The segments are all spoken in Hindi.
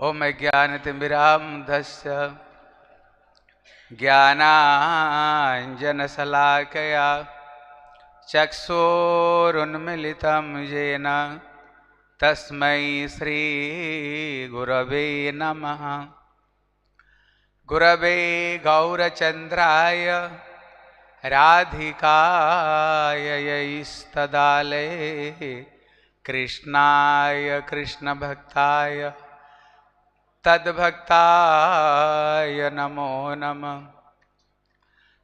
ओम ज्ञानतिमिरान्धस्य ज्ञानाञ्जनशलाकया चक्षुरुन्मीलितं येन तस्मै श्रीगुरवे नमः। गुरवे गौरचन्द्राय राधिकाय यैस्तदालये कृष्णाय कृष्णभक्ताय तद्भक्ताय नमो नमः।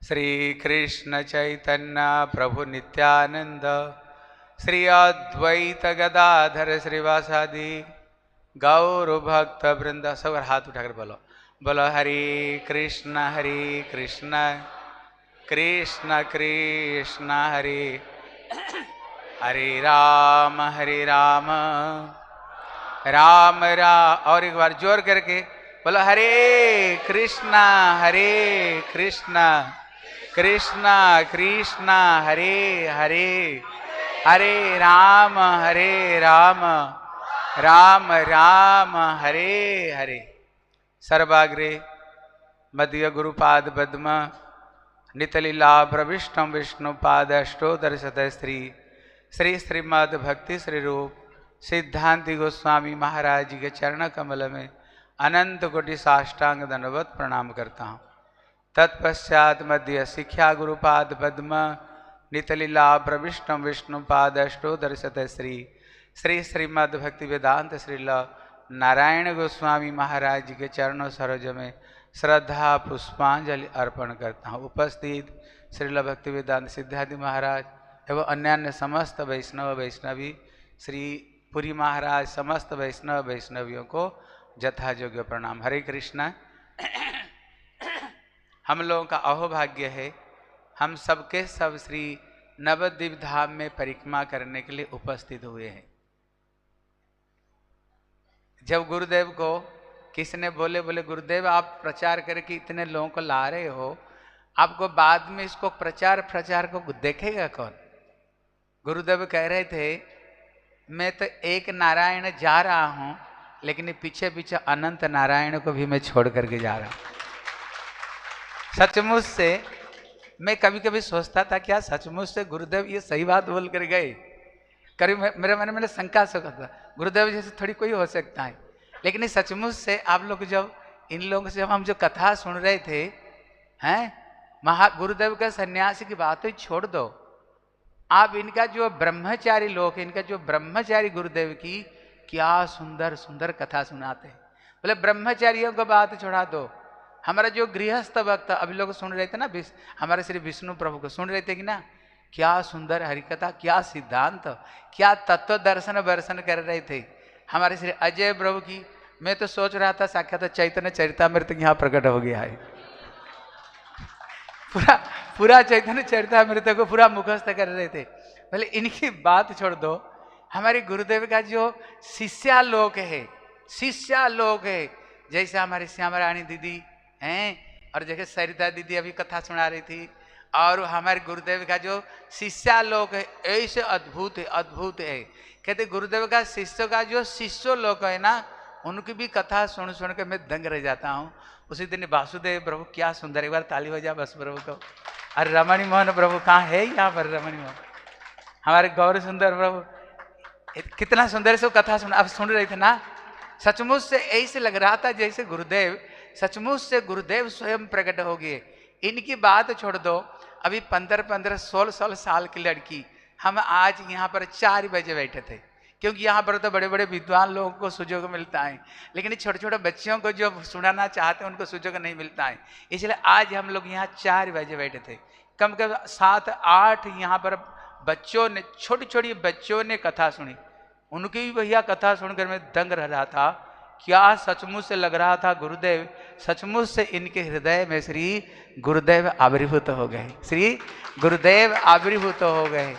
श्री कृष्ण चैतन्य प्रभु नित्यानंद श्री अद्वैत गदाधर श्रीवासादि गौर भक्त वृंद। सब हाथ उठाकर बोलो बोलो हरे कृष्ण कृष्ण कृष्ण हरे हरे राम राम राम। और एक बार जोर करके बोलो हरे कृष्णा कृष्णा कृष्णा हरे हरे हरे राम राम राम हरे हरे। सर्वाग्रे मध्य गुरुपाद पद्म नितलीला प्रविष्टम विष्णुपाद अष्टोदरशत श्री श्री श्रीमद् भक्ति श्री रूप सिद्धांति गोस्वामी महाराज जी के चरण कमल में अनंत कोटि साष्टांग दंडवत प्रणाम करता हूँ। तत्पश्चात मध्य शिक्षा गुरुपाद पद्म नितलीला प्रविष्टम विष्णुपाद अष्टोदरशत श्री श्री श्रीमद् भक्ति वेदांत श्रील नारायण गोस्वामी महाराज जी के चरणों सरोज में श्रद्धा पुष्पांजलि अर्पण करता हूँ। उपस्थित श्रील भक्ति वेदांत सिद्धादि महाराज एवं अन्य समस्त वैष्णव वैष्णवी श्री पुरी महाराज समस्त वैष्णव वैष्णवियों को जथायोग्य प्रणाम। हरे कृष्णा। हम लोगों का अहोभाग्य है, हम सबके सब श्री नवद्वीप धाम में परिक्रमा करने के लिए उपस्थित हुए हैं। जब गुरुदेव को किसी ने बोले गुरुदेव आप प्रचार करके इतने लोगों को ला रहे हो, आपको बाद में इसको प्रचार को देखेगा कौन? गुरुदेव कह रहे थे मैं तो एक नारायण जा रहा हूं, लेकिन पीछे पीछे अनंत नारायण को भी मैं छोड़ करके जा रहा हूं। सचमुच से मैं कभी कभी सोचता था क्या सचमुच से गुरुदेव ये सही बात बोल कर गए? करीब मेरे मन में शंका से था गुरुदेव जैसे थोड़ी कोई हो सकता है, लेकिन सचमुच से आप लोग जब इन लोगों से हम जो कथा सुन रहे थे हैं गुरुदेव का सन्यासी की बात ही छोड़ दो, आप इनका जो ब्रह्मचारी लोग हैं, इनका जो ब्रह्मचारी गुरुदेव की क्या सुंदर सुंदर कथा सुनाते हैं। बोले ब्रह्मचारियों को बात छोड़ा दो, हमारा जो गृहस्थ भक्त अभी लोग सुन रहे थे ना, हमारे श्री विष्णु प्रभु को सुन रहे थे कि ना, क्या सुंदर हरिकथा, क्या सिद्धांत, क्या तत्व दर्शन वर्शन कर रहे थे हमारे श्री अजय प्रभु की। मैं तो सोच रहा था साक्षात चैतन्य चरितामृत यहाँ प्रकट हो गया है। पूरा चैतन्य चरितामृत को पूरा मुखस्त कर रहे थे। बोले इनकी बात छोड़ दो, हमारे गुरुदेव का जो शिष्यालोक है, जैसे हमारी श्यामा रानी दीदी हैं और जैसे सरिता दीदी अभी कथा सुना रही थी, और हमारे गुरुदेव का जो शिष्यालोक है ऐसे अद्भुत है। कहते गुरुदेव का शिष्य का जो शिष्य लोक है ना, उनकी भी कथा सुन के मैं दंग रह जाता हूँ। उसी दिन वासुदेव प्रभु क्या सुंदर, एक बार ताली बजा बस प्रभु को। और रमणी मोहन प्रभु कहाँ है? यहाँ पर रमणी मोहन हमारे गौर सुंदर प्रभु कितना सुंदर से कथा सुन, अब सुन रहे थे ना। सचमुच से ऐसे लग रहा था जैसे गुरुदेव सचमुच से गुरुदेव स्वयं प्रकट हो गए। इनकी बात छोड़ दो, अभी 15-16 साल की लड़की, हम आज यहाँ पर 4 बजे बैठे थे, क्योंकि यहाँ पर तो बड़े बड़े विद्वान लोगों को सुजोग मिलता है, लेकिन छोटे छोटे बच्चों को जो सुनाना चाहते हैं उनको सुजोग नहीं मिलता है। इसलिए आज हम लोग यहाँ 4 बजे बैठे थे। कम 7-8 यहाँ पर बच्चों ने, छोटी छोटी बच्चों ने कथा सुनी। उनकी भी भैया कथा सुनकर मैं दंग रह रहा था। क्या सचमुच से लग रहा था गुरुदेव सचमुच से इनके हृदय में श्री गुरुदेव आविर्भूत हो गए, श्री गुरुदेव आविर्भूत हो गए।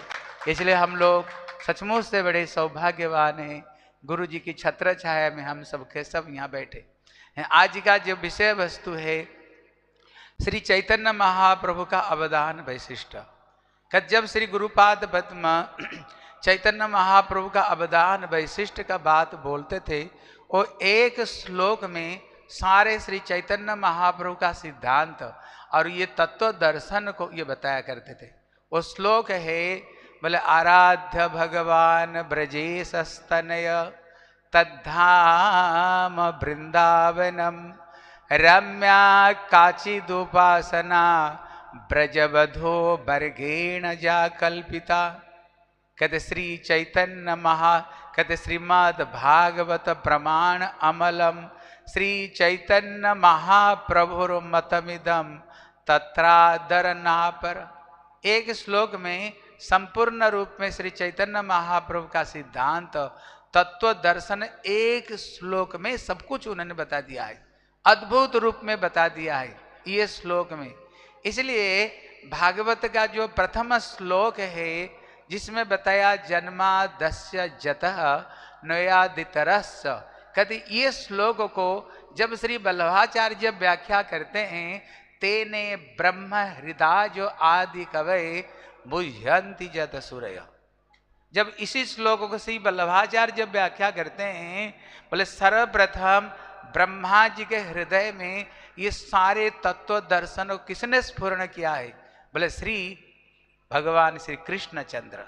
इसलिए हम लोग सचमुच से बड़े सौभाग्यवान हैं। गुरु जी की छत्र छाया में हम सब के सब यहाँ बैठे हैं। आज का जो विषय वस्तु है श्री चैतन्य महाप्रभु का अवदान वैशिष्ट। जब श्री गुरुपाद पद्म चैतन्य महाप्रभु का अवदान वैशिष्ट का बात बोलते थे, वो एक श्लोक में सारे श्री चैतन्य महाप्रभु का सिद्धांत और ये तत्व दर्शन को ये बताया करते थे। वो श्लोक है, बोले आराध्य भगवान ब्रजेश स्तनय तद्धाम वृंदावनम रम्या काचिदुपासना ब्रजवधो वर्गेण जा कल्पिता। कहते श्री चैतन्य कहते श्रीमद् भागवत प्रमाण अमलम श्री चैतन्य महाप्रभुर मतमिदम तत्रादर नापर। एक श्लोक में संपूर्ण रूप में श्री चैतन्य महाप्रभु का सिद्धांत तत्व दर्शन एक श्लोक में सब कुछ उन्होंने बता दिया है, अद्भुत रूप में बता दिया है ये श्लोक में। इसलिए भागवत का जो प्रथम श्लोक है जिसमें बताया जन्मादस्य जतः नयादितरस्, कहते ये श्लोक को जब श्री वल्लभाचार्य व्याख्या करते हैं, तेने ब्रह्म हृदय जो आदि कवय मुह्यंति जत सूरय। जब इसी श्लोक को श्री वल्लभाचार्य व्याख्या करते हैं, बोले सर्वप्रथम ब्रह्मा जी के हृदय में ये सारे तत्व दर्शन को किसने स्फुरण किया है? बोले श्री भगवान श्री कृष्ण चंद्र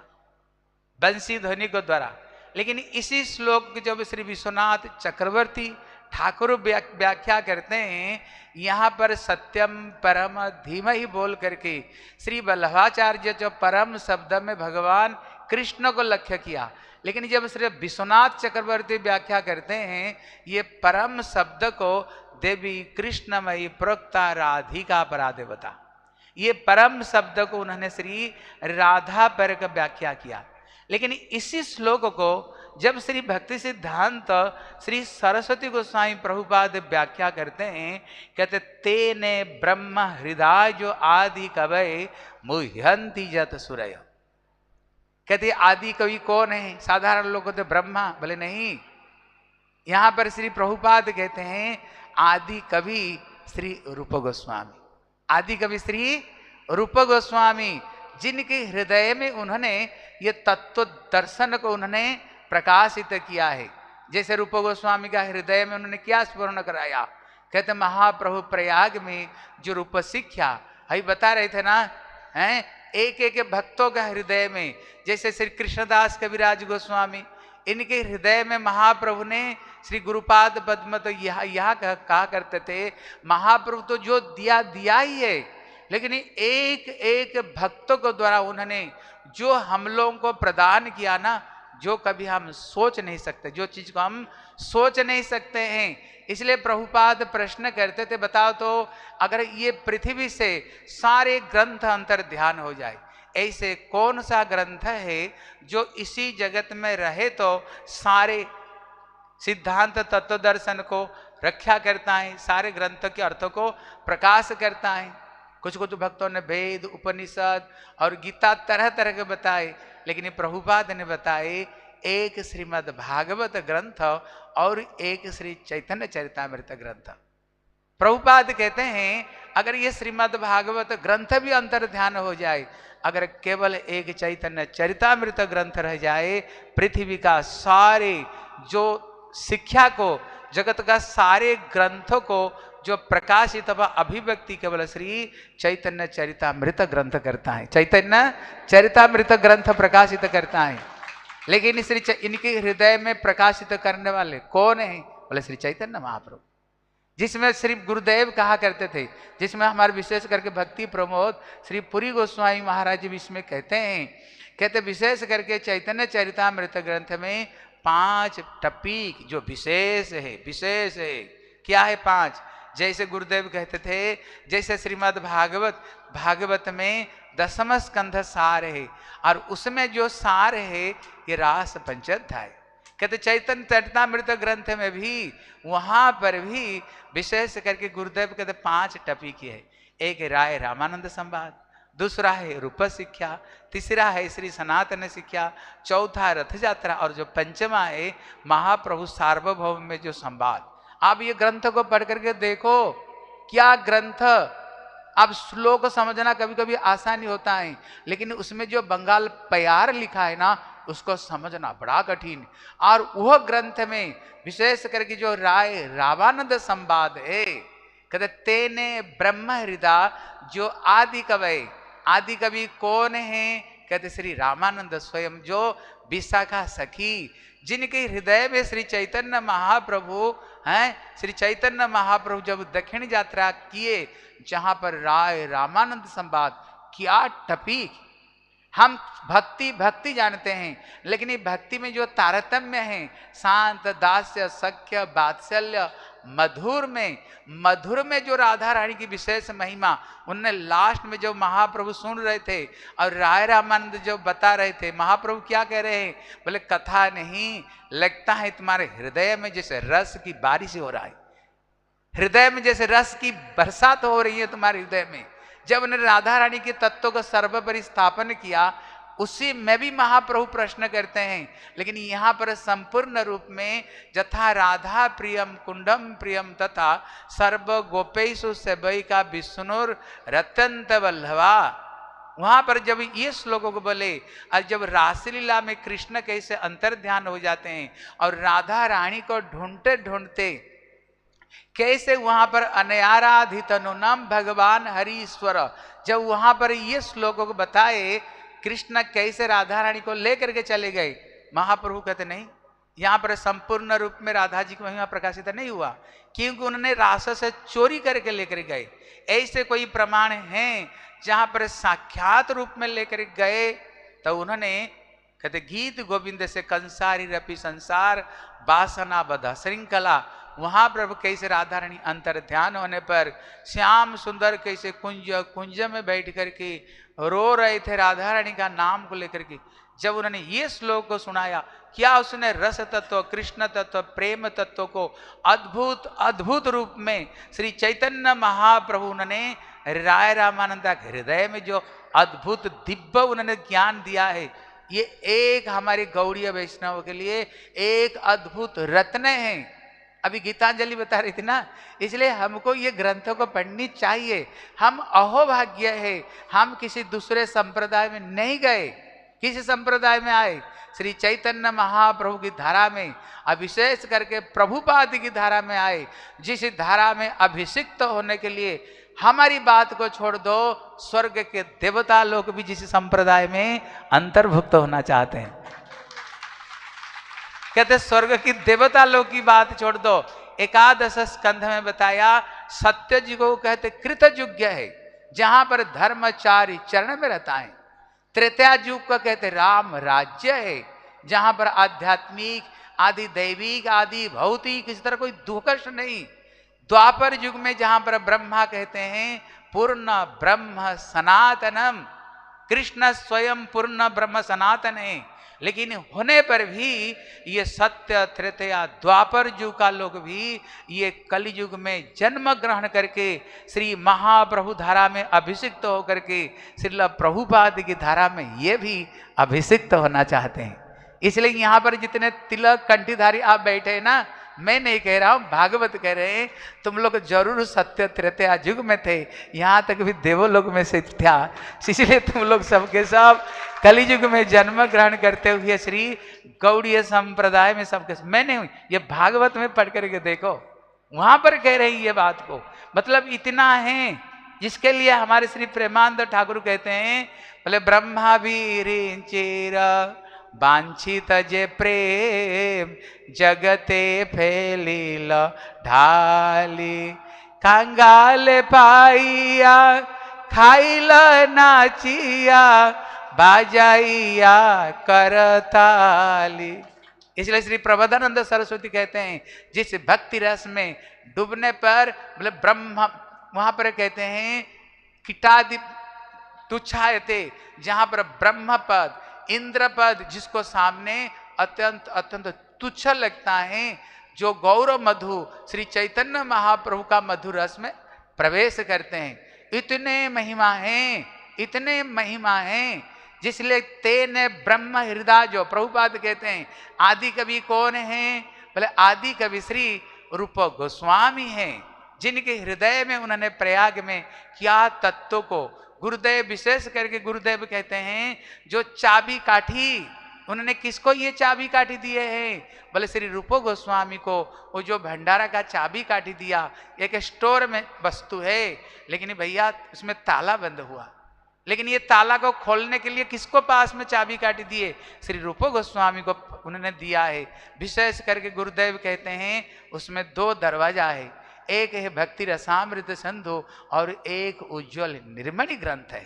बंसी ध्वनि को द्वारा। लेकिन इसी श्लोक जब श्री विश्वनाथ चक्रवर्ती ठाकुर व्याख्या करते हैं, यहाँ पर सत्यम परम धीमहि बोल करके श्री वल्लभाचार्य जो परम शब्द में भगवान कृष्ण को लक्ष्य किया, लेकिन जब श्री विश्वनाथ चक्रवर्ती व्याख्या करते हैं, ये परम शब्द को देवी कृष्णमयी प्रोक्ता राधिका परादेवता, ये परम शब्द को उन्होंने श्री राधा पर का व्याख्या किया। लेकिन इसी श्लोक को जब श्री भक्ति सिद्धांत श्री सरस्वती गोस्वामी प्रभुपाद व्याख्या करते हैं, कहते तेने ब्रह्म हृदय जो आदि कवय मुह्यंति जत सूरय। कहते आदि कवि कौन है? साधारण लोग कहते ब्रह्मा, बोले नहीं, यहां पर श्री प्रभुपाद कहते हैं आदि कवि श्री रूप गोस्वामी, आदि कवि श्री रूप गोस्वामी, जिनके हृदय में उन्होंने ये तत्व दर्शन को उन्होंने प्रकाशित किया है। जैसे रूप गोस्वामी का हृदय में उन्होंने क्या स्मरण कराया? कहते महाप्रभु प्रयाग में जो रूप शिक्षा अभी बता रहे थे ना, हैं एक एक भक्तों का हृदय में, जैसे श्री कृष्णदास कविराज गोस्वामी, इनके हृदय में महाप्रभु ने श्री गुरुपाद पद्म तो यहाँ कहा करते थे, महाप्रभु तो जो दिया दिया ही है, लेकिन एक एक भक्तों को द्वारा उन्होंने जो हम लोगों को प्रदान किया ना, जो कभी हम सोच नहीं सकते, जो चीज को हम सोच नहीं सकते हैं। इसलिए प्रभुपाद प्रश्न करते थे, बताओ तो अगर ये पृथ्वी से सारे ग्रंथ अंतर ध्यान हो जाए, ऐसे कौन सा ग्रंथ है जो इसी जगत में रहे तो सारे सिद्धांत तत्व दर्शन को रक्षा करता है, सारे ग्रंथ के अर्थों को प्रकाश करता है। कुछ कुछ भक्तों ने वेद उपनिषद और गीता तरह तरह के बताए, लेकिन प्रभुपाद ने बताए एक श्रीमद् भागवत ग्रंथ और एक श्री चैतन्य चरितामृत ग्रंथ। प्रभुपाद कहते हैं अगर ये श्रीमद् भागवत ग्रंथ भी अंतर ध्यान हो जाए, अगर केवल एक चैतन्य चरितामृत ग्रंथ रह जाए, पृथ्वी का सारे जो शिक्षा को, जगत का सारे ग्रंथों को जो प्रकाशित व अभिव्यक्ति केवल श्री चैतन्य चरितामृत ग्रंथ करता है, चैतन्य चरितामृत ग्रंथ प्रकाशित करता है। लेकिन श्री इनके हृदय में प्रकाशित करने वाले कौन है? बोले श्री चैतन्य महाप्रभु, जिसमें श्री गुरुदेव कहा करते थे, जिसमें हमारे विशेष करके भक्ति प्रमोद श्री पुरी गोस्वामी महाराज जी इसमें कहते हैं, कहते विशेष करके चैतन्य चरितामृत ग्रंथ में 5 टपीक जो विशेष है। क्या है 5? जैसे गुरुदेव कहते थे, जैसे श्रीमद् भागवत में 10वां स्कंध सार है, और उसमें जो सार है ये रास पंचाध्याय। कहते चैतन्य चरितामृत ग्रंथ में भी, वहां पर भी विशेष करके गुरुदेव कहते 5 टपीक है। एक राय रामानंद संवाद, दूसरा है रूप शिक्षा, तीसरा है श्री सनातन शिक्षा, चौथा रथ यात्रा, और जो पंचमा है महाप्रभु सार्वभौम में जो संवाद। आप ये ग्रंथ को पढ़ करके देखो, क्या ग्रंथ। अब श्लोक समझना कभी कभी आसानी होता है, लेकिन उसमें जो बंगाल प्यार लिखा है ना, उसको समझना बड़ा कठिन। और वह ग्रंथ में विशेष करके जो राय रामानंद संवाद है, कहते तेने ब्रह्म हृदय, जो आदि कवि कौन है? कहते श्री रामानंद स्वयं, जो विशाखा सखी, जिनके हृदय में श्री चैतन्य महाप्रभु हैं। श्री चैतन्य महाप्रभु जब दक्षिण यात्रा किए, जहां पर राय रामानंद संवाद, क्या टपीक। हम भक्ति भक्ति जानते हैं, लेकिन ये भक्ति में जो तारतम्य है, शांत, दास्य, सख्य, वात्सल्य, मधुर में जो राधा रानी की विशेष महिमा, उनने लास्ट में जो महाप्रभु सुन रहे थे और राय रामानंद जो बता रहे थे, महाप्रभु क्या कह रहे हैं? बोले कथा नहीं, लगता है तुम्हारे हृदय में जैसे रस की बारिश हो रहा है, हृदय में जैसे रस की बरसात हो रही है तुम्हारे हृदय में। जब उन्होंने राधा रानी के तत्व का सर्वोपरि स्थापन किया, उसी में भी महाप्रभु प्रश्न करते हैं, लेकिन यहाँ पर संपूर्ण रूप में जथा राधा प्रियम कुंडम प्रियम तथा सर्व गोपेशु सेवैका विष्णुर रत्यंत वल्लभा, वहां पर जब ये श्लोकों को बोले, और जब रासलीला में कृष्ण कैसे अंतर ध्यान हो जाते हैं और राधा रानी को ढूंढते ढूंढते कैसे वहां पर अनयाराधित अनुनम भगवान हरीश्वर, जब वहां पर ये श्लोकों को बताए, कृष्ण कैसे राधा रानी को लेकर के चले गए, महाप्रभु कहते नहीं, यहाँ पर संपूर्ण रूप में राधा जी की महिमा प्रकाशित नहीं हुआ, क्योंकि उन्होंने रास से चोरी करके लेकर गए। ऐसे कोई प्रमाण हैं जहां पर साक्षात रूप में लेकर गए? तो उन्होंने कहते गीत गोविंद से कंसारी रपि संसार वासना बधा श्रृंखला, वहां प्रभु कैसे राधा रानी अंतर ध्यान होने पर श्याम सुंदर कैसे कुंज में बैठ करके रो रहे थे राधा रानी का नाम को लेकर के। जब उन्होंने ये श्लोक को सुनाया, क्या उसने रस तत्व, कृष्ण तत्व, प्रेम तत्व को अद्भुत अद्भुत रूप में श्री चैतन्य महाप्रभु उन्होंने राय रामानंद हृदय में जो अद्भुत दिव्य उन्होंने ज्ञान दिया है, ये एक हमारे गौड़ीय वैष्णव के लिए एक अद्भुत रत्न है। अभी गीतांजलि बता रही थी ना, इसलिए हमको ये ग्रंथों को पढ़नी चाहिए। हम अहोभाग्य है, हम किसी दूसरे संप्रदाय में नहीं गए, किसी संप्रदाय में आए, श्री चैतन्य महाप्रभु की धारा में, विशेष करके प्रभुपाद की धारा में आए, जिस धारा में अभिषिक्त होने के लिए हमारी बात को छोड़ दो, स्वर्ग के देवता लोग भी जिस संप्रदाय में अंतर्भुक्त होना चाहते हैं। कहते स्वर्ग की देवता लोग की बात छोड़ दो। एकादश स्कंध में बताया सत्य जी को कहते कृतयुग्य है, जहां पर धर्मचारी चरण में रहता है। त्रेता युग को कहते राम राज्य है, जहां पर आध्यात्मिक आदि दैविक आदि भौतिक इस तरह कोई दुकर्ष नहीं। द्वापर युग में जहां पर ब्रह्मा कहते हैं पूर्ण ब्रह्म सनातनम, कृष्ण स्वयं पूर्ण ब्रह्म सनातन है, लेकिन होने पर भी ये सत्य त्रेता द्वापर युग का लोग भी ये कलयुग में जन्म ग्रहण करके श्री महाप्रभु धारा में अभिषिक्त होकर के श्रील प्रभुपाद की धारा में ये भी अभिषिक्त होना चाहते हैं। इसलिए यहाँ पर जितने तिलक कंठीधारी आप बैठे हैं ना, मैं नहीं कह रहा हूँ, भागवत कह रहे हैं, तुम लोग जरूर सत्य त्रेता युग में थे, यहाँ तक भी देवलोक में से था, इसलिए तुम लोग सबके सब कलियुग में जन्म ग्रहण करते हुए श्री गौड़ीय संप्रदाय में सबके, मैं नहीं हूँ, ये भागवत में पढ़ करके देखो, वहां पर कह रही ये बात को। मतलब इतना है जिसके लिए हमारे श्री प्रेमानंद ठाकुर कहते हैं, बोले ब्रह्मा वीर चेर वांछित जे प्रेम जगते फैलिल ढाली, कंगाल पाइया खाइल नाचिया बाजाइया करताली। इसलिए श्री प्रबोधानंद सरस्वती कहते हैं जिस भक्ति रस में डूबने पर बोले ब्रह्म, वहां पर कहते हैं कीटादि तुच्छायते, जहां पर ब्रह्म पद इंद्र पद जिसको सामने अत्यंत अत्यंत तुच्छ लगता है, जो गौरव मधु श्री चैतन्य महाप्रभु का मधुर रस में प्रवेश करते हैं, इतने महिमा हैं, इतने महिमा हैं। जिसलिए तेने ब्रह्म हृदय, जो प्रभुपाद कहते हैं आदि कवि कौन है? बोले आदि कवि श्री रूप गोस्वामी हैं, जिनके हृदय में उन्होंने प्रयाग में क्या तत्व को गुरुदेव, विशेष करके गुरुदेव कहते हैं जो चाबी काठी उन्होंने किसको ये चाबी काठी दिए हैं? बोले श्री रूप गोस्वामी को वो जो भंडारा का चाबी काठी दिया। एक स्टोर में वस्तु है, लेकिन भैया उसमें ताला बंद हुआ, लेकिन ये ताला को खोलने के लिए किसको पास में चाबी काटी दिए? श्री रूप गोस्वामी को उन्होंने दिया है। विशेष करके गुरुदेव कहते हैं उसमें 2 दरवाजा है, एक है भक्ति रसामृत सिंधु और एक उज्ज्वल निर्मणि ग्रंथ है।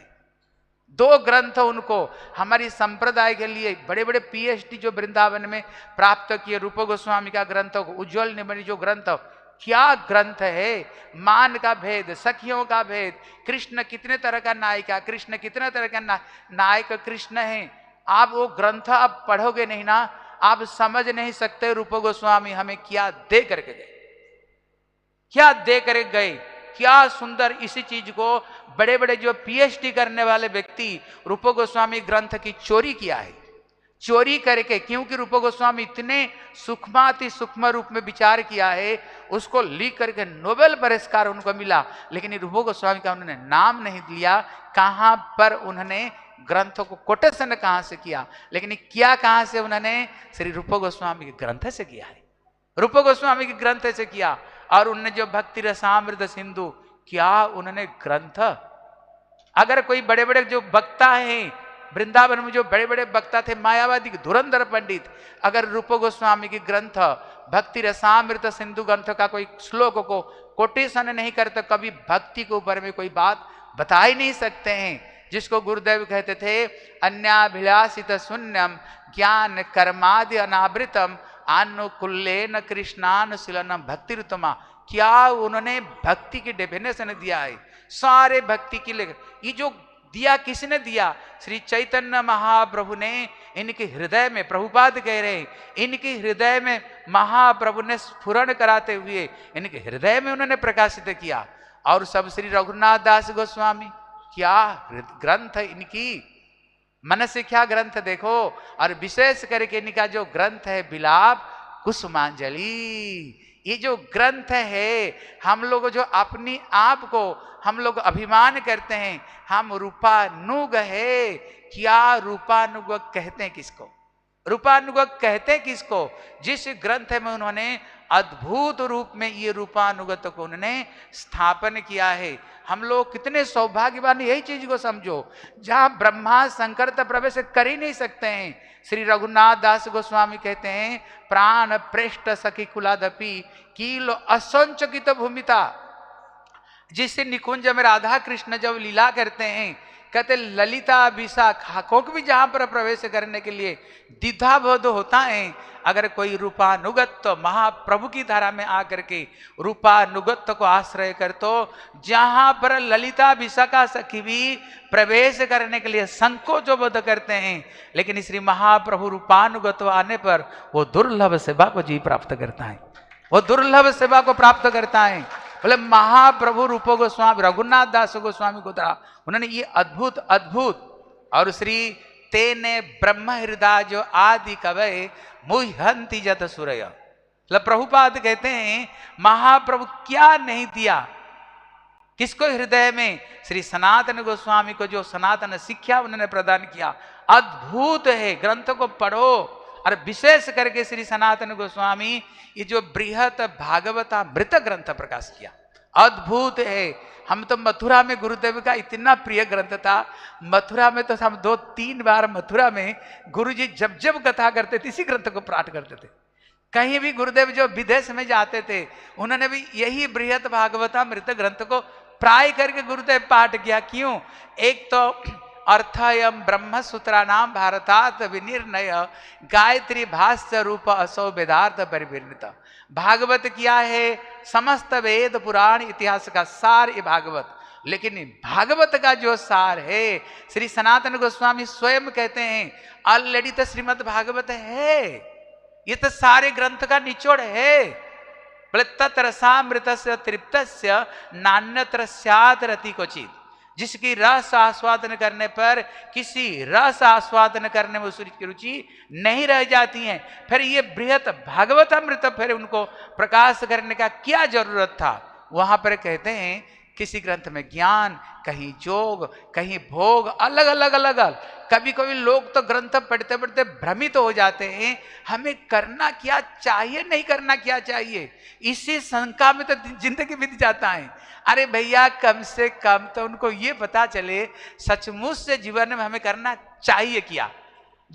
2 ग्रंथ उनको हमारी संप्रदाय के लिए बड़े बड़े पीएचडी जो वृंदावन में प्राप्त किए, रूप गोस्वामी का ग्रंथ, उज्ज्वल निर्मणि जो ग्रंथ, क्या ग्रंथ है। मान का भेद, सखियों का भेद, कृष्ण कितने तरह का नायिका, कृष्ण कितने तरह का नायक कृष्ण है। आप वो ग्रंथ आप पढ़ोगे नहीं ना, आप समझ नहीं सकते रूप गोस्वामी हमें क्या दे करके गए, क्या दे करके गए, क्या सुंदर। इसी चीज को बड़े बड़े जो पीएचडी करने वाले व्यक्ति रूप गोस्वामी ग्रंथ की चोरी किया है, चोरी करके, क्योंकि रूप गोस्वामी इतने सूक्ष्माति सूक्ष्म रूप में विचार किया है, उसको लिख करके नोबेल पुरस्कार उनको मिला, लेकिन रूप गोस्वामी का उन्होंने नाम नहीं लिया। कहां पर उन्होंने ग्रंथों को कोटेशन कहां से किया, लेकिन किया कहां से उन्होंने? श्री रूप गोस्वामी के ग्रंथ से किया है, रूप गोस्वामी के ग्रंथ से किया। और उन्होंने जो भक्ति रसामृत सिंधु, क्या उन्होंने ग्रंथ, अगर कोई बड़े बड़े जो वक्ता हैं वृंदावन में, जो बड़े बड़े वक्ता थे मायावादी धुरंधर पंडित, अगर रूप गोस्वामी की ग्रंथ भक्ति रसामृत सिंधु ग्रंथ का कोई श्लोक को कोटेशन नहीं करते, कभी भक्ति के ऊपर में कोई बात बता ही नहीं सकते हैं। जिसको गुरुदेव कहते थे अन्याभिलाषित शून्यम ज्ञान कर्मादि अनावृतम अनुकुल्लेन कृष्णानुशीलनम भक्तिरुत्तमा। क्या उन्होंने भक्ति की डेफिनेशन दिया है सारे भक्ति के लिए। ये जो दिया किसने दिया? श्री चैतन्य महाप्रभु ने इनके हृदय में, प्रभुपाद कह रहे हैं, इनके हृदय में महाप्रभु ने स्फुरण कराते हुए इनके हृदय में उन्होंने प्रकाशित किया। और सब श्री रघुनाथ दास गोस्वामी, क्या ग्रंथ इनकी, मन से क्या ग्रंथ देखो। और विशेष करके इनका जो ग्रंथ है विलाप कुसुमांजलि, ये जो ग्रंथ है, हम लोग जो अपनी आप को हम लोग अभिमान करते हैं हम रूपानुग है, क्या रूपानुग कहते हैं किसको? रूपानुग कहते हैं किसको? जिस ग्रंथ में उन्होंने अद्भुत रूप में ये रूपानुगत को उन्होंने स्थापन किया है। हम लोग कितने सौभाग्यवान, यही चीज को समझो, जहां ब्रह्मा शंकर तो प्रवेश कर ही नहीं सकते हैं। श्री रघुनाथ दास गोस्वामी कहते हैं प्राण प्रेष्ठ सखी कुलादपि कीलो असंचकित भूमिता। जिससे निकुंज में राधा कृष्ण जब लीला करते हैं, कहते ललिता विशाखा को भी जहां पर प्रवेश करने के लिए द्विधाबोध होता है। अगर कोई रूपानुगत महाप्रभु की धारा में आकर के रूपानुगत को आश्रय कर, तो जहां पर ललिता विशाखा सखी भी प्रवेश करने के लिए संकोच बोध करते हैं, लेकिन श्री महाप्रभु रूपानुगत आने पर वो दुर्लभ सेवा को जी प्राप्त करता है, वो दुर्लभ सेवा को प्राप्त करता है। बोले महाप्रभु रूप गोस्वामी रघुनाथ दास गोस्वामी को तरह उन्होंने ये अद्भुत अद्भुत। और श्री तेने ब्रह्म हृदय जो आदि कवय मुह्यंति जत सुरय, प्रभुपाद कहते हैं महाप्रभु क्या नहीं दिया किसको हृदय में? श्री सनातन गोस्वामी को जो सनातन शिक्षा उन्होंने प्रदान किया, अद्भुत है। ग्रंथ को पढ़ो। और विशेष करके श्री सनातन गोस्वामी ये जो बृहत भागवतामृत ग्रंथ प्रकाश किया, अद्भुत है। हम तो मथुरा में गुरुदेव का इतना प्रिय ग्रंथ था, मथुरा में तो हम 2-3 बार मथुरा में गुरुजी जब जब कथा करते थे इसी ग्रंथ को पाठ करते थे। कहीं भी गुरुदेव जो विदेश में जाते थे उन्होंने भी यही बृहत भागवतामृत ग्रंथ को प्राय करके गुरुदेव पाठ किया। क्यों? एक तो अर्थयम ब्रह्मसूत्रा नाम भारतात विनिर्णय गायत्री भाष्य रूप असौ वेदार्थ परिवर्णित। भागवत क्या है? समस्त वेद पुराण इतिहास का सार ये भागवत। लेकिन भागवत का जो सार है श्री सनातन गोस्वामी स्वयं कहते हैं ऑलरेडी तो श्रीमद् भागवत है, ये तो सारे ग्रंथ का निचोड़ है। बोले तत्रसामृतस्य तृप्तस्य नान्यत्र स्यात् रति क्वचित्। जिसकी रस आस्वादन करने पर किसी रस आस्वादन करने में उसकी रुचि नहीं रह जाती है। फिर ये बृहत भागवतामृत फिर उनको प्रकाश करने का क्या जरूरत था? वहां पर कहते हैं किसी ग्रंथ में ज्ञान, कहीं जोग, कहीं भोग, अलग अलग अलग अलग। कभी कभी लोग तो ग्रंथ पढ़ते पढ़ते भ्रमित तो हो जाते हैं, हमें करना क्या चाहिए, नहीं करना क्या चाहिए, इसी शंका में तो जिंदगी बीत जाता है। अरे भैया, कम से कम तो उनको ये पता चले सचमुच से जीवन में हमें करना चाहिए क्या।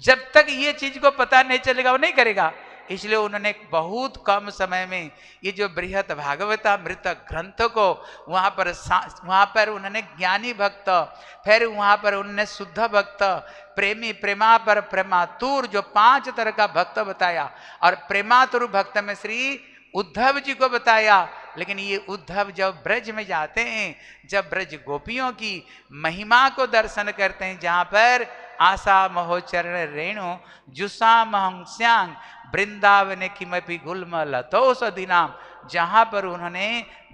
जब तक ये चीज को पता नहीं चलेगा वो नहीं करेगा। इसलिए उन्होंने बहुत कम समय में ये जो बृहत भागवतामृत ग्रंथ को वहां पर उन्होंने ज्ञानी भक्त, फिर वहां पर उन्होंने शुद्ध भक्त, प्रेमी, प्रेमा पर प्रेमातुर, जो 5 तरह का भक्त बताया। और प्रेमातुर भक्त में श्री उद्धव जी को बताया। लेकिन ये उद्धव जब ब्रज में जाते हैं, जब ब्रज गोपियों की महिमा को दर्शन करते हैं, जहां पर आशा महोचरण रेणु जुसा महंस्यांग वृंदावन किमपि गुल्म लतौषधि नाम, जहां पर उन्होंने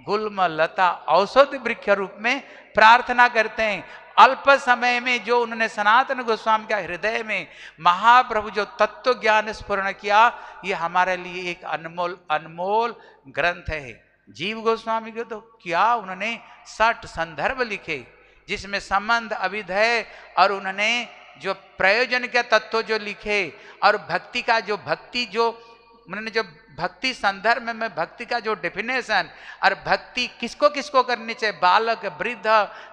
गुल्म लता औषधि वृक्ष रूप में प्रार्थना करते हैं। अल्प समय में जो उन्होंने सनातन गोस्वामी का हृदय में महाप्रभु जो तत्व ज्ञान स्फुरण किया, ये हमारे लिए एक अनमोल अनमोल ग्रंथ है। जीव गोस्वामी को तो क्या उन्होंने 60 संदर्भ लिखे, जिसमें संबंध अभिधेय और उन्होंने जो प्रयोजन के तत्व जो लिखे, और भक्ति का जो उन्होंने जो भक्ति संदर्भ में भक्ति का जो डेफिनेशन, और भक्ति किसको किसको करनी चाहिए, बालक, वृद्ध,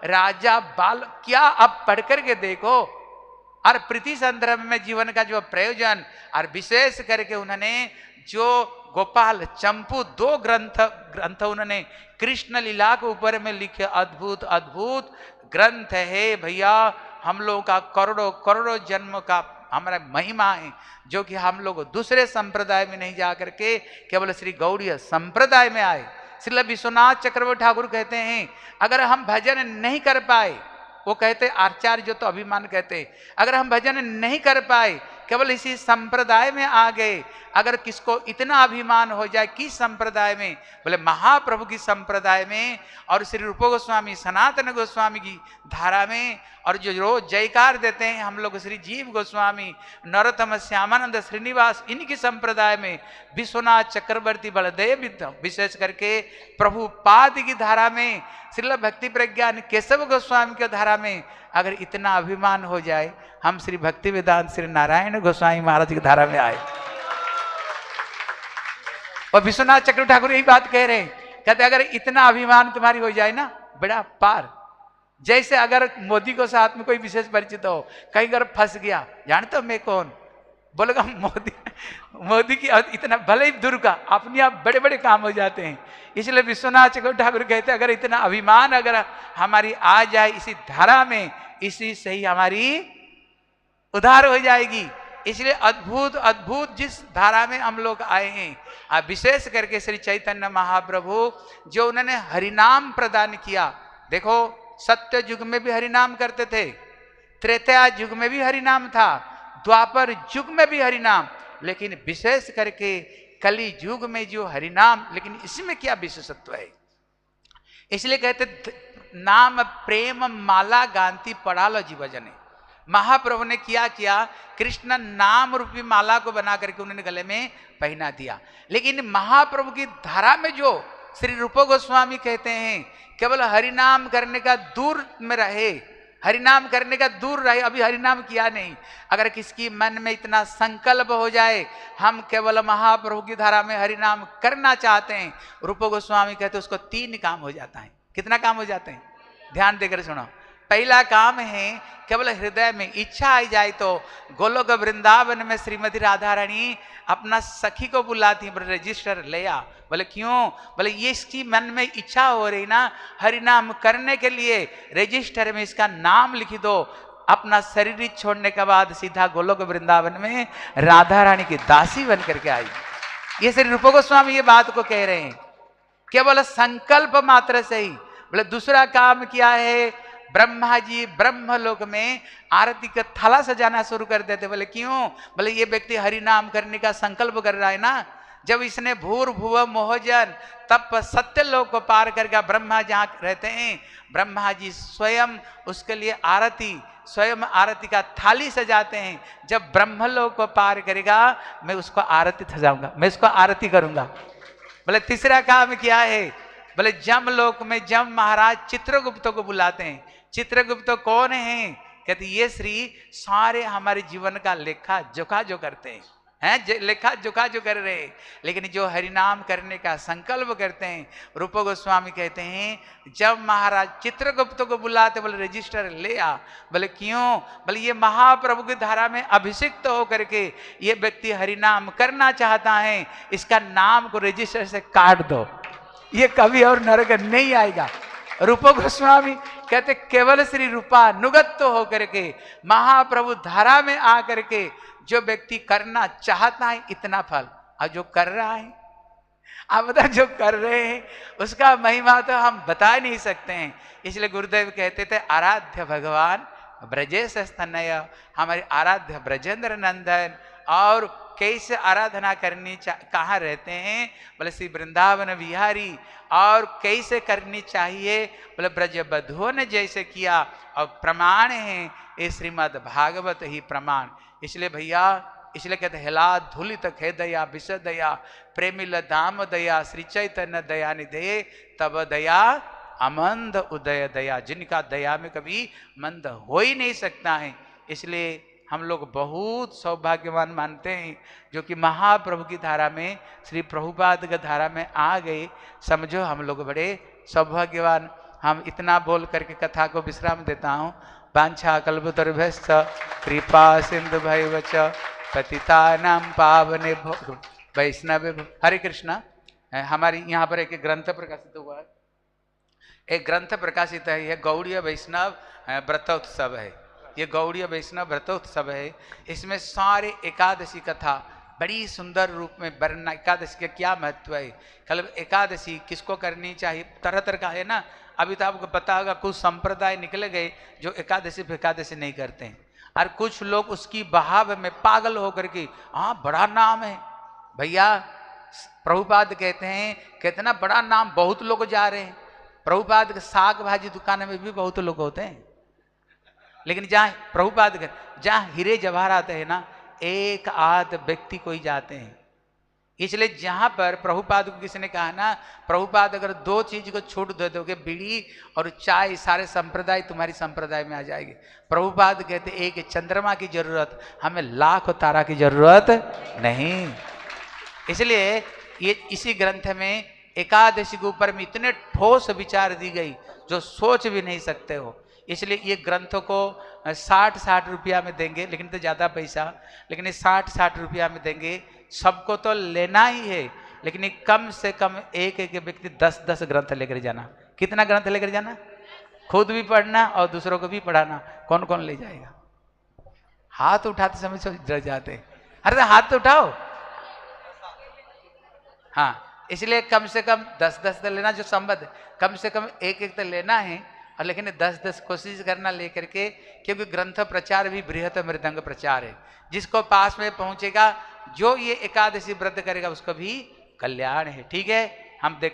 राजा, बाल, क्या आप पढ़ करके देखो। और प्रीति संदर्भ में जीवन का जो प्रयोजन, और विशेष करके उन्होंने जो गोपाल चंपू 2 ग्रंथ उन्होंने कृष्ण लीला के ऊपर में लिखे, अद्भुत अद्भुत ग्रंथ है भैया। हम लोगों का करोड़ों करोड़ों जन्म का हमारा महिमा है, जो कि हम लोग दूसरे संप्रदाय में नहीं जा करके केवल श्री गौड़ीय संप्रदाय में आए। श्रील विश्वनाथ चक्रवर्ती ठाकुर कहते हैं, अगर हम भजन नहीं कर पाए, वो कहते आचार्य जो तो अभिमान कहते, अगर हम भजन नहीं कर पाए, केवल इसी संप्रदाय में आ गए, अगर किसको इतना अभिमान हो जाए, किस संप्रदाय में, बोले महाप्रभु की संप्रदाय में, और श्री रूप गोस्वामी सनातन गोस्वामी की धारा में, और जो रोज जयकार देते हैं हम लोग श्री जीव गोस्वामी, नरोत्तम, श्यामानंद, श्रीनिवास, इनकी संप्रदाय में, विश्वनाथ चक्रवर्ती, बलदेव, विशेष करके प्रभुपाद की धारा में, श्रील भक्ति प्रज्ञान केशव गोस्वामी की धारा में अगर इतना अभिमान हो जाए, हम श्री भक्ति वेदांत श्री नारायण गोस्वामी महाराज की धारा में आए। और विश्वनाथ चक्रवर्ती ठाकुर यही बात कह रहे हैं, कहते अगर इतना अभिमान तुम्हारी हो जाए ना, बड़ा पार। जैसे अगर मोदी को साथ में कोई विशेष परिचित हो, कहीं अगर फंस गया, जानते हो मैं कौन, बोलेगा मोदी की इतना भले ही दूर का, अपने आप बड़े बड़े काम हो जाते हैं। इसलिए विश्वनाथ चक्रवर्ती ठाकुर कहते हैं, अगर इतना अभिमान अगर हमारी आ जाए इसी धारा में, इसी से ही हमारी उद्धार हो जाएगी। इसलिए अद्भुत अद्भुत जिस धारा में हम लोग आए हैं, विशेष करके श्री चैतन्य महाप्रभु जो उन्होंने हरिनाम प्रदान किया। देखो, सत्य युग में भी हरिनाम करते थे, त्रेता युग में भी हरिनाम था, द्वापर युग में भी हरिनाम, लेकिन विशेष करके कली युग में जो हरिनाम, लेकिन इसमें क्या विशेषत्व है, इसलिए कहते नाम प्रेम माला गांती पड़ा लो जीवजने। महाप्रभु ने क्या किया, कृष्ण नाम रूपी माला को बना करके उन्होंने गले में पहना दिया। लेकिन महाप्रभु की धारा में जो श्री रूप गोस्वामी कहते हैं, केवल हरिनाम करने का दूर में रहे, हरिनाम करने का दूर रहे, अभी हरिनाम किया नहीं, अगर किसकी मन में इतना संकल्प हो जाए हम केवल महाप्रभु की धारा में हरिनाम करना चाहते हैं, रूप गोस्वामी कहते उसको 3 काम हो जाता है। कितना काम हो जाते हैं, ध्यान देकर सुनो। पहला काम है, केवल हृदय में इच्छा आई जाए तो गोलोक वृंदावन में श्रीमती राधा रानी अपना सखी को बुलाती, बोले रजिस्टर ले आ। बोले क्यों, बोले ये इसकी मन में इच्छा हो रही ना हरिनाम करने के लिए, रजिस्टर में इसका नाम लिख दो। अपना शरीर छोड़ने के बाद सीधा गोलोक वृंदावन में राधा रानी की दासी बन करके आई। ये श्री रूप गोस्वामी ये बात को कह रहे हैं, केवल संकल्प मात्र से ही। बोले दूसरा काम क्या है, ब्रह्मा जी ब्रह्मलोक में आरती का थाला सजाना शुरू कर देते। बोले क्यों, बोले ये व्यक्ति हरि नाम करने का संकल्प कर रहा है ना, जब इसने भूर भुव मोहजन तप सत्य लोक को पार करके ब्रह्मा जहाँ रहते हैं, ब्रह्मा जी स्वयं उसके लिए आरती, स्वयं आरती का थाली सजाते हैं। जब ब्रह्मलोक को पार करेगा मैं उसको आरती सजाऊंगा, मैं उसको आरती करूंगा। बोले तीसरा काम क्या है, बोले जमलोक में जम महाराज चित्रगुप्त को बुलाते हैं। चित्रगुप्त कौन है? कहते ये श्री सारे हमारे जीवन का लेखा जोखा जो करते हैं, लेखा जोखा जो कर रहे हैं। लेकिन जो हरिनाम करने का संकल्प करते हैं, रूप गोस्वामी कहते हैं जब महाराज चित्रगुप्त को बुलाते, बोले रजिस्टर ले आ। बोले क्यों? बोले ये महाप्रभु की धारा में अभिषिक्त होकर के ये व्यक्ति हरिनाम करना चाहता है, इसका नाम को रजिस्टर से काट दो, ये कभी और नरक नहीं आएगा। रूप गोस्वामी कहते केवल श्री रूपानुगत होकर के महाप्रभु धारा में आकर के जो व्यक्ति करना चाहता है इतना फल, और जो कर रहा है, आप बता जो कर रहे हैं उसका महिमा तो हम बता नहीं सकते हैं। इसलिए गुरुदेव कहते थे आराध्य भगवान ब्रजेश स्तनय, हमारे आराध्य ब्रजेंद्र नंदन। और कैसे आराधना करनी कहाँ रहते हैं? बोले श्री वृंदावन विहारी। और कैसे करनी चाहिए? बोले ब्रज बधुओं ने जैसे किया, और प्रमाण है ये श्रीमद् भागवत ही प्रमाण। इसलिए भैया, इसलिए कहते हेला धूलित खे दया विष दया प्रेमिल दाम दया श्री चैतन्य दया निधे तब दया अमंद उदय दया, जिनका दया में कभी मंद हो ही नहीं सकता है। इसलिए हम लोग बहुत सौभाग्यवान मानते हैं जो कि महाप्रभु की धारा में, श्री प्रभुपाद की धारा में आ गए। समझो हम लोग बड़े सौभाग्यवान। हम इतना बोल करके कथा को विश्राम देता हूँ। वांछा कल्पतरुभ्यश्च कृपा सिंधु भैवच पतितानां पावने वैष्णवे। हरे कृष्णा। हमारी यहाँ पर एक ग्रंथ प्रकाशित हुआ है, एक ग्रंथ प्रकाशित है, यह गौड़ीय वैष्णव व्रतोत्सव है। ये गौड़ीय वैष्णव व्रतोत्सव है। इसमें सारे एकादशी कथा बड़ी सुंदर रूप में वर्णना, एकादशी का क्या महत्व है, कल एकादशी किसको करनी चाहिए, तरह तरह का है ना। अभी तो आपको पता होगा कुछ संप्रदाय निकले गए जो एकादशी एकादशी नहीं करते हैं, और कुछ लोग उसकी बहाव में पागल होकर के हाँ बड़ा नाम है। भैया प्रभुपाद कहते हैं कितना बड़ा नाम, बहुत लोग जा रहे हैं। प्रभुपाद के साग भाजी दुकान में भी बहुत लोग होते हैं, लेकिन जहाँ प्रभुपाद के जहाँ हीरे जवाहरात है ना, एक आध व्यक्ति कोई जाते हैं। इसलिए जहाँ पर प्रभुपाद को किसी ने कहा ना, प्रभुपाद अगर दो चीज को छूट दे दोगे, बीड़ी और चाय, सारे संप्रदाय तुम्हारी संप्रदाय में आ जाएगी। प्रभुपाद कहते एक चंद्रमा की जरूरत, हमें लाख तारा की जरूरत नहीं। इसलिए ये इसी ग्रंथ में एकादशी के ऊपर में इतने ठोस विचार दी गई जो सोच भी नहीं सकते हो। इसलिए ये ग्रंथों को 60-60 रुपया में देंगे, लेकिन तो ज़्यादा पैसा, लेकिन 60-60 रुपया में देंगे। सबको तो लेना ही है, लेकिन कम से कम एक एक व्यक्ति 10-10 ग्रंथ लेकर जाना। कितना ग्रंथ लेकर जाना? खुद भी पढ़ना और दूसरों को भी पढ़ाना। कौन कौन ले जाएगा? हाथ उठाते समय सब डर जाते हैं। अरे हाथ तो उठाओ। हाँ, इसलिए कम से कम 10-10 तो लेना, जो संबद्ध कम से कम एक एक तो लेना है, और लेकिन 10-10 कोशिश करना लेकर के, क्योंकि ग्रंथ प्रचार भी बृहत मृदंग प्रचार है। जिसको पास में पहुंचेगा, जो ये एकादशी व्रत करेगा उसको भी कल्याण है। ठीक है, हम देखते